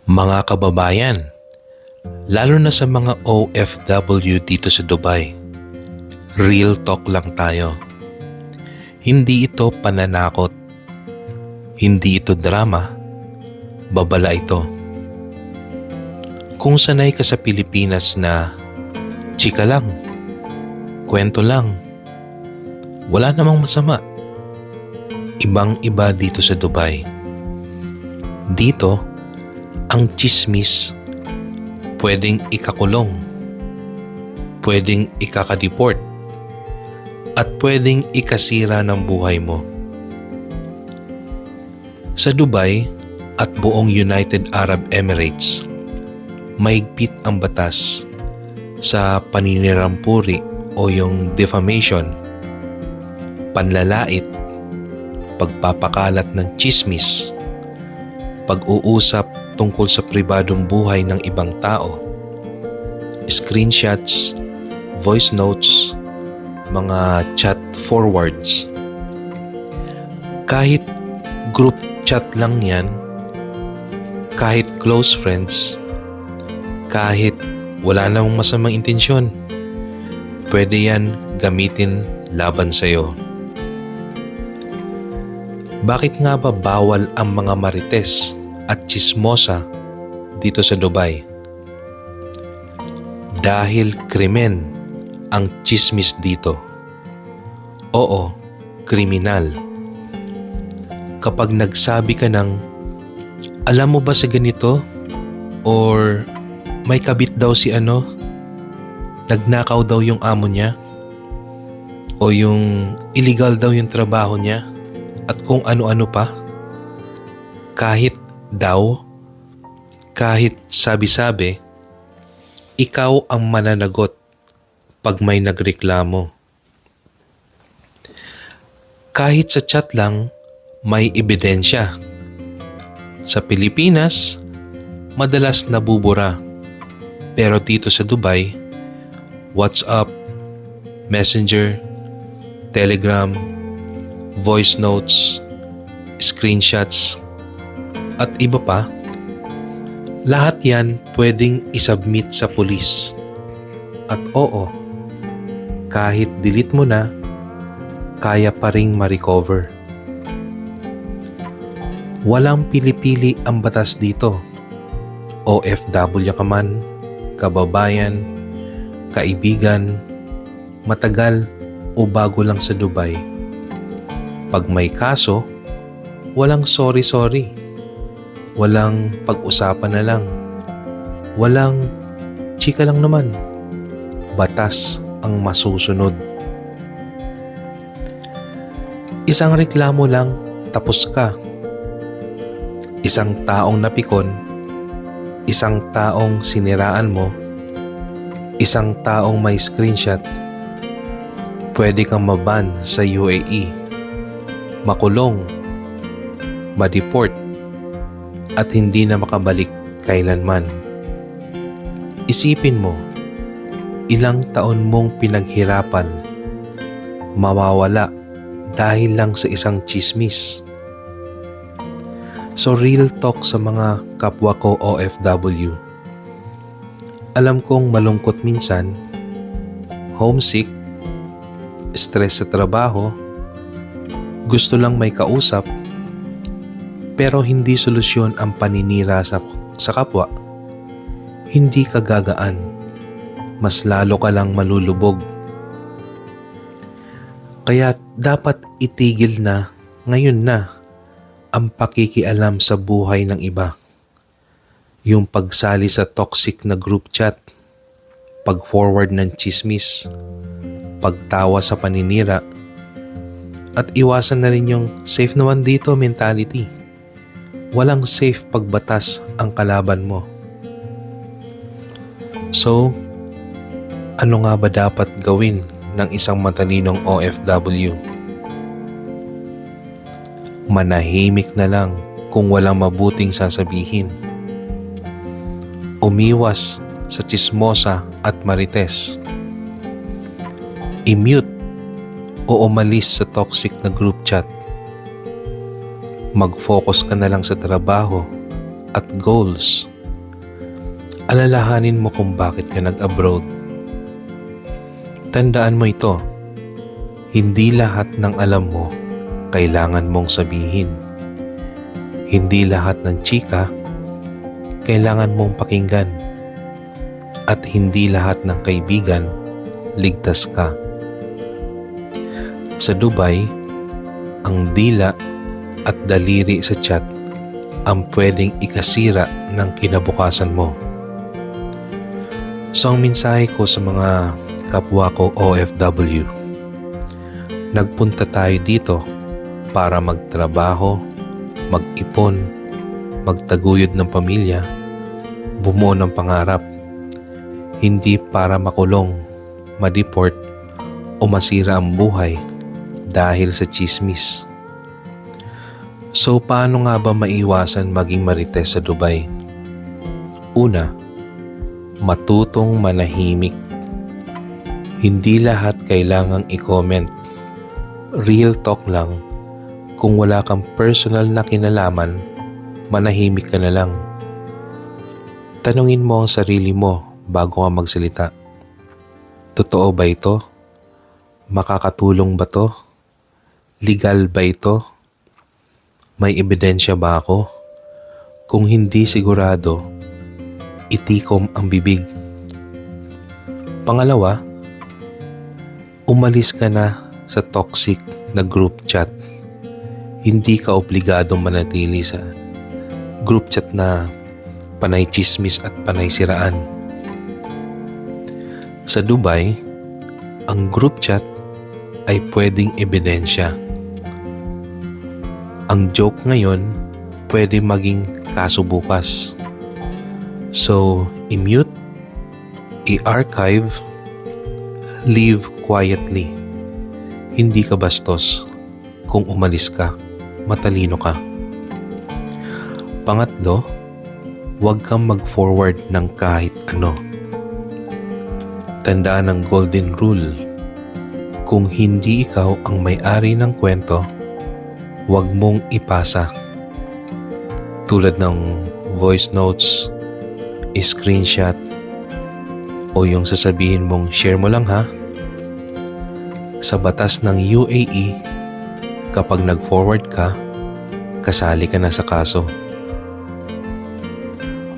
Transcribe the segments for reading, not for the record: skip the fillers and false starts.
Mga kababayan, lalo na sa mga OFW dito sa Dubai, real talk lang tayo. Hindi ito pananakot, hindi ito drama, babala ito. Kung sanay ka sa Pilipinas na chika lang, kwento lang, wala namang masama. Ibang-iba dito sa Dubai. Dito, ang tsismis pwedeng ikakulong, pwedeng ikakadeport, at pwedeng ikasira ng buhay mo. Sa Dubai at buong United Arab Emirates, mahigpit ang batas sa paninirampuri o yung defamation, panlalait, pagpapakalat ng tsismis, pag-uusap tungkol sa pribadong buhay ng ibang tao, screenshots, voice notes, mga chat forwards. Kahit group chat lang yan, kahit close friends, kahit wala namang masamang intensyon, pwede yan gamitin laban sa'yo. Bakit nga ba bawal ang mga marites at tsismosa dito sa Dubai? Dahil krimen ang tsismis dito. Oo, kriminal. Kapag nagsabi ka ng, alam mo ba sa ganito? Or may kabit daw si ano? Nagnakaw daw yung amo niya? O yung illegal daw yung trabaho niya? At kung ano-ano pa? Kahit daw, kahit sabi-sabi, ikaw ang mananagot pag may nagreklamo. Kahit sa chat lang, may ebidensya. Sa Pilipinas, madalas nabubura. Pero dito sa Dubai, WhatsApp, Messenger, Telegram, voice notes, screenshots, at iba pa, lahat yan pwedeng isubmit sa pulis. At oo, kahit delete mo na, kaya pa ring ma-recover. Walang pili-pili ang batas dito. OFW ka man, kababayan, kaibigan, matagal o bago lang sa Dubai. Pag may kaso, walang sorry-sorry. Walang pag-usapan na lang. Walang chika lang naman. Batas ang masusunod. Isang reklamo lang, tapos ka. Isang taong napikon, isang taong siniraan mo, isang taong may screenshot, pwede kang maban sa UAE, makulong, ma-deport, at hindi na makabalik kailanman. Isipin mo, ilang taon mong pinaghirapan, mawawala dahil lang sa isang tsismis. So real talk sa mga kapwa ko OFW. Alam kong malungkot minsan, homesick, stress sa trabaho, gusto lang may kausap, pero hindi solusyon ang paninira sa kapwa. Hindi ka gagaan, mas lalo ka lang malulubog. Kaya dapat itigil na, ngayon na, ang pakikialam sa buhay ng iba. Yung pagsali sa toxic na group chat, pag-forward ng tsismis, pagtawa sa paninira, at iwasan na rin yung safe naman dito mentality. Walang safe pagbatas ang kalaban mo. So, ano nga ba dapat gawin ng isang matalinong OFW? Manahimik na lang kung walang mabuting sasabihin. Umiwas sa tsismosa at marites. I-mute o umalis sa toxic na group chat. Mag-focus ka na lang sa trabaho at goals Alalahanin mo kung bakit ka nag-abroad. Tandaan mo ito, hindi lahat ng alam mo kailangan mong sabihin. Hindi lahat ng chika kailangan mong pakinggan. At hindi lahat ng kaibigan ligtas ka. Sa Dubai, ang dila at daliri sa chat ang pwedeng ikasira ng kinabukasan mo. So ang mensahe ko sa mga kapwa ko OFW, nagpunta tayo dito para magtrabaho, mag-ipon, magtaguyod ng pamilya, bumuo ng pangarap, hindi para makulong, ma-deport o masira ang buhay dahil sa chismis. So paano nga ba maiwasan maging marites sa Dubai? Una, matutong manahimik. Hindi lahat kailangang i-comment. Real talk lang. Kung wala kang personal na kinalaman, manahimik ka na lang. Tanungin mo ang sarili mo bago ka magsalita. Totoo ba ito? Makakatulong ba to? Legal ba ito? May ebidensya ba ako? Kung hindi sigurado, itikom ang bibig. Pangalawa, umalis ka na sa toxic na group chat. Hindi ka obligadong manatili sa group chat na panay chismis at panay siraan. Sa Dubai, ang group chat ay pwedeng ebidensya. Ang joke ngayon pwede maging kaso bukas. So, i-mute, i-archive, leave quietly. Hindi ka bastos. Kung umalis ka, matalino ka. Pangatlo, huwag kang mag-forward ng kahit ano. Tandaan ang golden rule. Kung hindi ikaw ang may-ari ng kwento, huwag mong ipasa. Tulad ng voice notes, screenshot, o yung sasabihin mong share mo lang ha. Sa batas ng UAE, kapag nag-forward ka, kasali ka na sa kaso.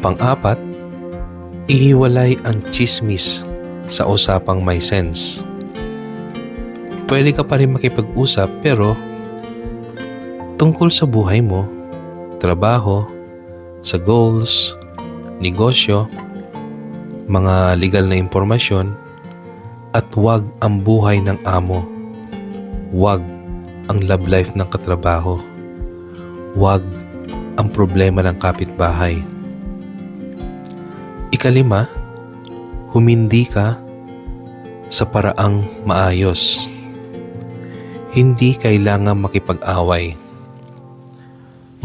Pang-apat, ihiwalay ang chismis sa usapang may sense. Pwede ka pa rin makipag-usap pero tungkol sa buhay mo, trabaho, sa goals, negosyo, mga legal na impormasyon, at huwag ang buhay ng amo. Huwag ang love life ng katrabaho. Huwag ang problema ng kapitbahay. Ikalima, humindi ka sa paraang maayos. Hindi kailangan makipag-away.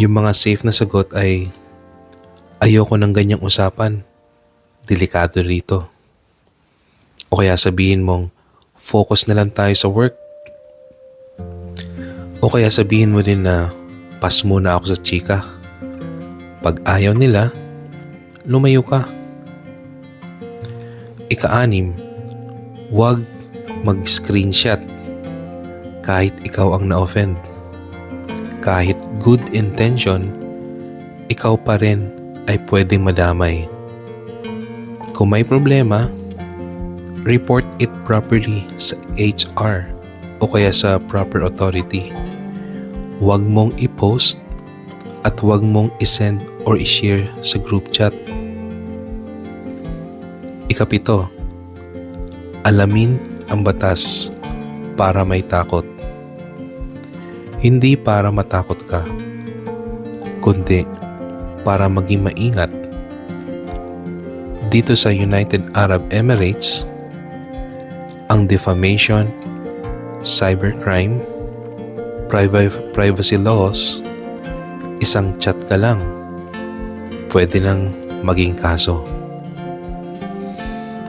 Yung mga safe na sagot ay, ayoko ng ganyang usapan, delikado rito. O kaya sabihin mong, focus na lang tayo sa work. O kaya sabihin mo din na, pass muna ako sa chika. Pag ayaw nila, lumayo ka. Ika-anim, huwag mag-screenshot kahit ikaw ang na-offend. Kahit good intention, ikaw pa rin ay pwedeng madamay. Kung may problema, report it properly sa HR o kaya sa proper authority. Huwag mong i-post at huwag mong i-send or i-share sa group chat. Ikapito, alamin ang batas para may takot. Hindi para matakot ka, kundi para maging maingat. Dito sa United Arab Emirates, ang defamation, cybercrime, privacy laws, isang chat ka lang, pwede nang maging kaso.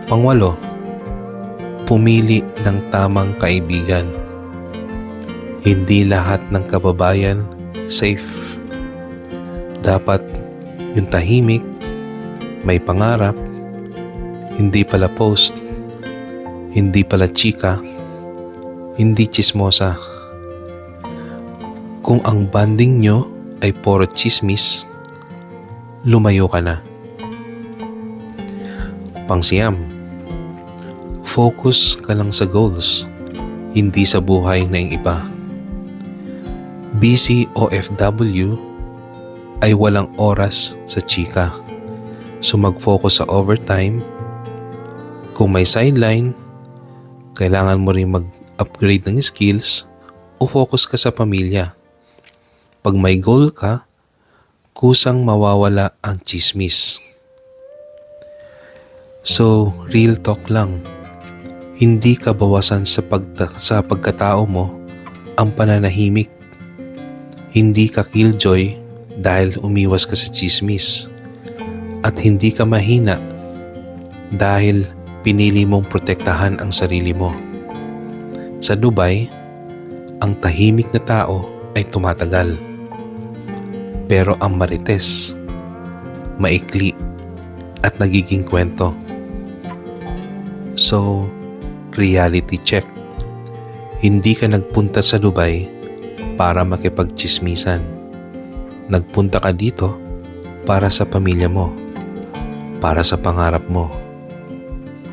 Pangwalo, pumili ng tamang kaibigan. Hindi lahat ng kababayan safe. Dapat yung tahimik, May pangarap, hindi pala post, hindi pala chika, hindi chismosa. Kung ang banding nyo ay puro chismis, lumayo ka na. Pangsiyam, focus ka lang sa goals, hindi sa buhay ng iba. Busy OFW ay walang oras sa chika. So mag-focus sa overtime. Kung may sideline, kailangan mo rin mag-upgrade ng skills o focus ka sa pamilya. Pag may goal ka, kusang mawawala ang chismis. So, real talk lang. Hindi ka bawasan sa pagkatao mo ang pananahimik. Hindi ka killjoy dahil umiwas ka sa chismis. At hindi ka mahina dahil pinili mong protektahan ang sarili mo. Sa Dubai, ang tahimik na tao ay tumatagal. Pero ang marites, maikli at nagiging kwento. So, reality check. Hindi ka nagpunta sa Dubai para makipagchismisan. Nagpunta ka dito para sa pamilya mo, para sa pangarap mo.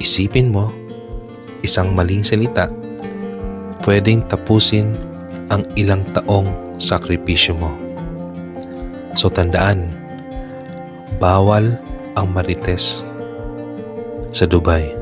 Isipin mo, isang maling salita, pwedeng tapusin ang ilang taong sakripisyo mo. So tandaan, bawal ang marites sa Dubai.